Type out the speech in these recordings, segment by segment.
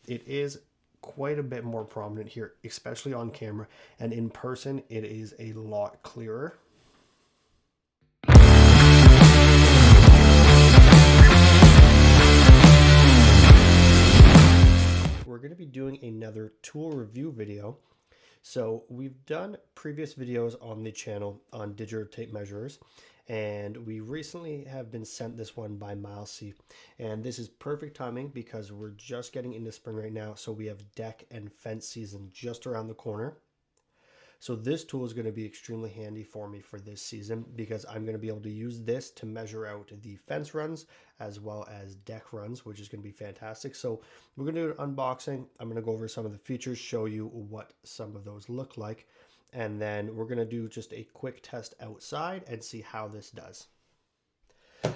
it is quite a bit more prominent here, especially on camera, and in person it is a lot clearer. We're going to be doing another tool review video. So we've done previous videos on the channel on digital tape measures, and we recently have been sent this one by Mileseey, and this is perfect timing because we're just getting into spring right now, so we have deck and fence season just around the corner. So this tool is going to be extremely handy for me for this season because I'm going to be able to use this to measure out the fence runs as well as deck runs, which is going to be fantastic. So we're going to do an unboxing. I'm going to go over some of the features, show you what some of those look like, and then we're going to do just a quick test outside and see how this does.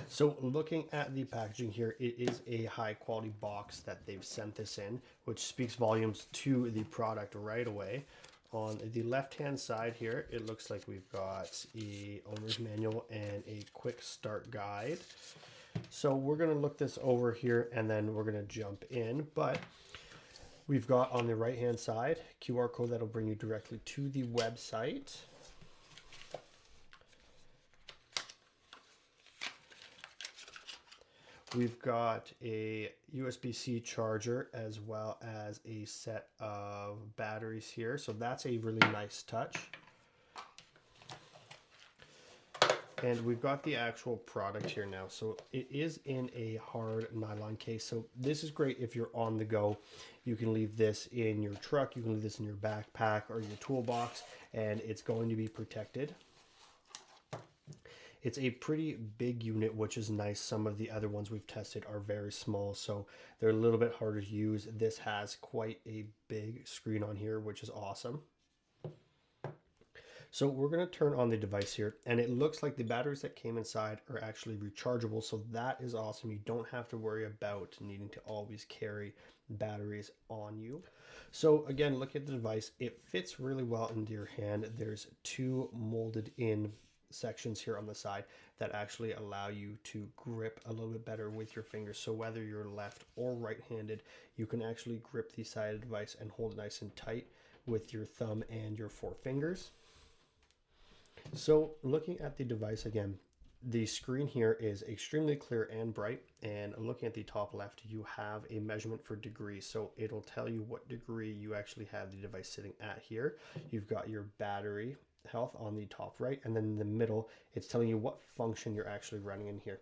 So looking at the packaging here, it is a high quality box that they've sent this in, which speaks volumes to the product right away. On the left hand side here, it looks like we've got a owner's manual and a quick start guide. So we're going to look this over here and then we're going to jump in. But we've got on the right hand side QR code that'll bring you directly to the website. We've got a USB-C charger as well as a set of batteries here. So that's a really nice touch. And we've got the actual product here now. So it is in a hard nylon case. So this is great if you're on the go. You can leave this in your truck, you can leave this in your backpack or your toolbox, and it's going to be protected. It's a pretty big unit, which is nice. Some of the other ones we've tested are very small, so they're a little bit harder to use. This has quite a big screen on here, which is awesome. So we're going to turn on the device here, and it looks like the batteries that came inside are actually rechargeable, so that is awesome. You don't have to worry about needing to always carry batteries on you. So again, look at the device. It fits really well into your hand. There's two molded in sections here on the side that actually allow you to grip a little bit better with your fingers. So whether you're left or right-handed, you can actually grip the side of the device and hold it nice and tight with your thumb and your four fingers. So looking at the device again, the screen here is extremely clear and bright, and looking at the top left, you have a measurement for degrees. So it'll tell you what degree you actually have the device sitting at here. You've got your battery health on the top right, and then in the middle it's telling you what function you're actually running in here.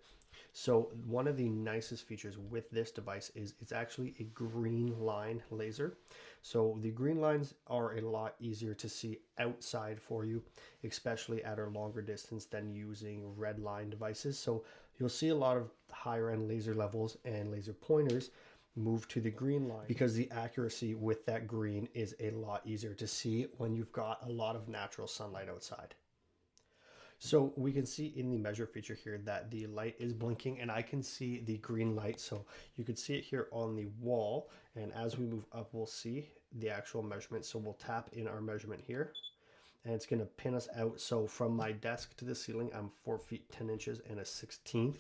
So one of the nicest features with this device is it's actually a green line laser. So the green lines are a lot easier to see outside for you, especially at a longer distance than using red line devices. So you'll see a lot of higher end laser levels and laser pointers move to the green line because the accuracy with that green is a lot easier to see when you've got a lot of natural sunlight outside. So we can see in the measure feature here that the light is blinking, and I can see the green light. So you can see it here on the wall, and as we move up, we'll see the actual measurement. So we'll tap in our measurement here, and it's going to pin us out. So from my desk to the ceiling, I'm 4 feet 10 inches and a 1/16.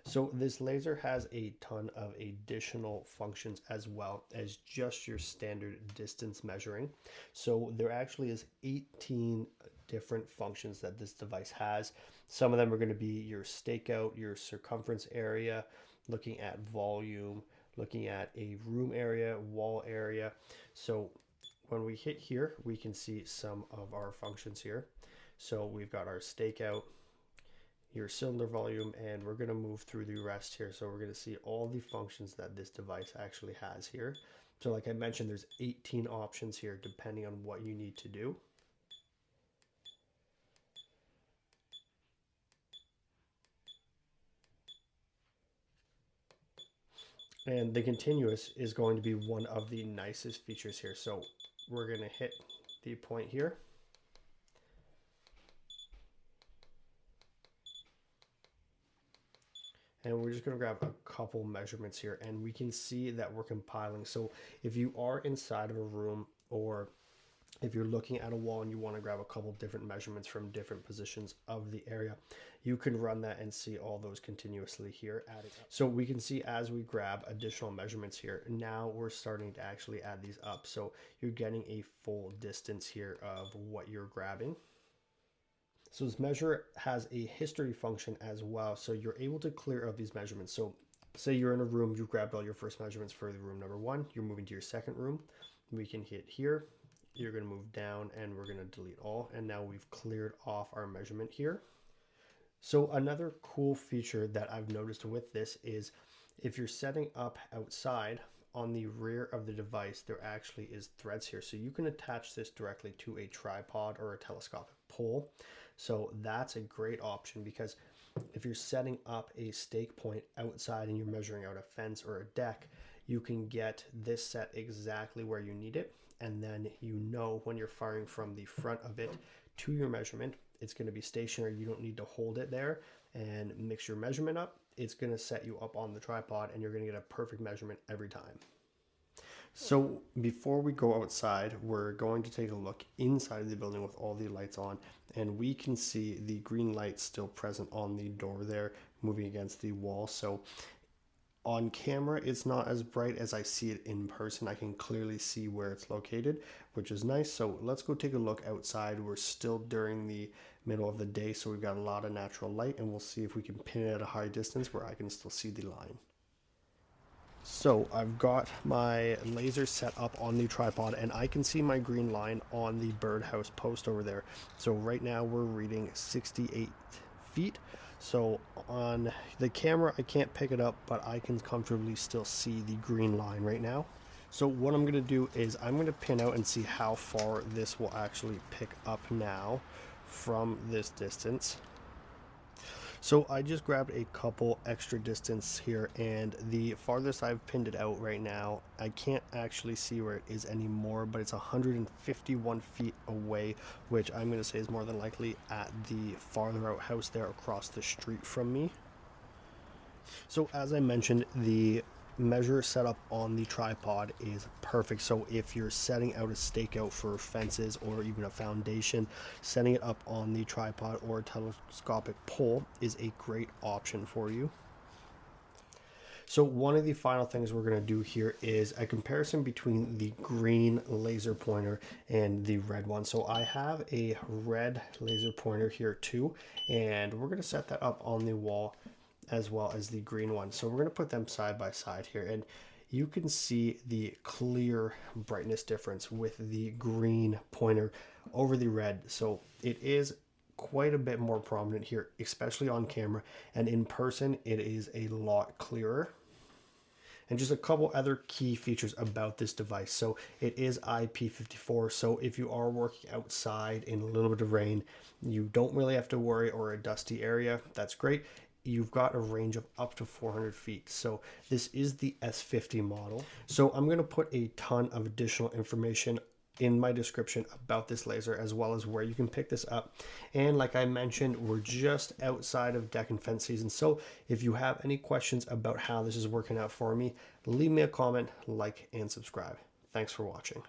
So this laser has a ton of additional functions as well as just your standard distance measuring. So there actually is 18 different functions that this device has. Some of them are going to be your stakeout, your circumference area, looking at volume, looking at a room area, wall area. So when we hit here, we can see some of our functions here. So we've got our stakeout, your cylinder volume, and we're going to move through the rest here. So we're going to see all the functions that this device actually has here. So like I mentioned, there's 18 options here depending on what you need to do. And the continuous is going to be one of the nicest features here. So we're going to hit the point here. And we're just going to grab a couple measurements here, and we can see that we're compiling. So if you are inside of a room or if you're looking at a wall and you want to grab a couple different measurements from different positions of the area, you can run that and see all those continuously here adding up. So we can see as we grab additional measurements here, now we're starting to actually add these up. So you're getting a full distance here of what you're grabbing. So this measure has a history function as well. So you're able to clear out these measurements. So say you're in a room, you've grabbed all your first measurements for the room number 1, you're moving to your second room. We can hit here. You're going to move down and we're going to delete all. And now we've cleared off our measurement here. So another cool feature that I've noticed with this is if you're setting up outside, on the rear of the device, there actually is threads here. So you can attach this directly to a tripod or a telescopic pole. So that's a great option, because if you're setting up a stake point outside and you're measuring out a fence or a deck, you can get this set exactly where you need it. And then you know when you're firing from the front of it to your measurement, it's going to be stationary. You don't need to hold it there and mix your measurement up. It's going to set you up on the tripod and you're going to get a perfect measurement every time. So before we go outside, we're going to take a look inside the building with all the lights on, and we can see the green light still present on the door there, moving against the wall. So on camera, it's not as bright as I see it in person. I can clearly see where it's located, which is nice. So let's go take a look outside. We're still during the middle of the day, so we've got a lot of natural light, and we'll see if we can pin it at a high distance where I can still see the line. So I've got my laser set up on the tripod and I can see my green line on the birdhouse post over there. So right now we're reading 68 feet. So on the camera, I can't pick it up, but I can comfortably still see the green line right now. So what I'm going to do is I'm going to pin out and see how far this will actually pick up now from this distance. So I just grabbed a couple extra distance here, and the farthest I've pinned it out right now, I can't actually see where it is anymore, but it's 151 feet away, which I'm going to say is more than likely at the farther out house there across the street from me. So as I mentioned, the measure setup on the tripod is perfect. So if you're setting out a stakeout for fences or even a foundation, setting it up on the tripod or a telescopic pole is a great option for you. So one of the final things we're going to do here is a comparison between the green laser pointer and the red one. So I have a red laser pointer here too, and we're going to set that up on the wall as well as the green one. So we're going to put them side by side here, and you can see the clear brightness difference with the green pointer over the red. So it is quite a bit more prominent here, especially on camera, and in person it is a lot clearer. And just a couple other key features about this device. So it is IP54, so if you are working outside in a little bit of rain, you don't really have to worry, or a dusty area, that's great. You've got a range of up to 400 feet. So this is the S50 model. So I'm going to put a ton of additional information in my description about this laser, as well as where you can pick this up. And like I mentioned, we're just outside of deck and fence season. So if you have any questions about how this is working out for me, leave me a comment, like, and subscribe. Thanks for watching.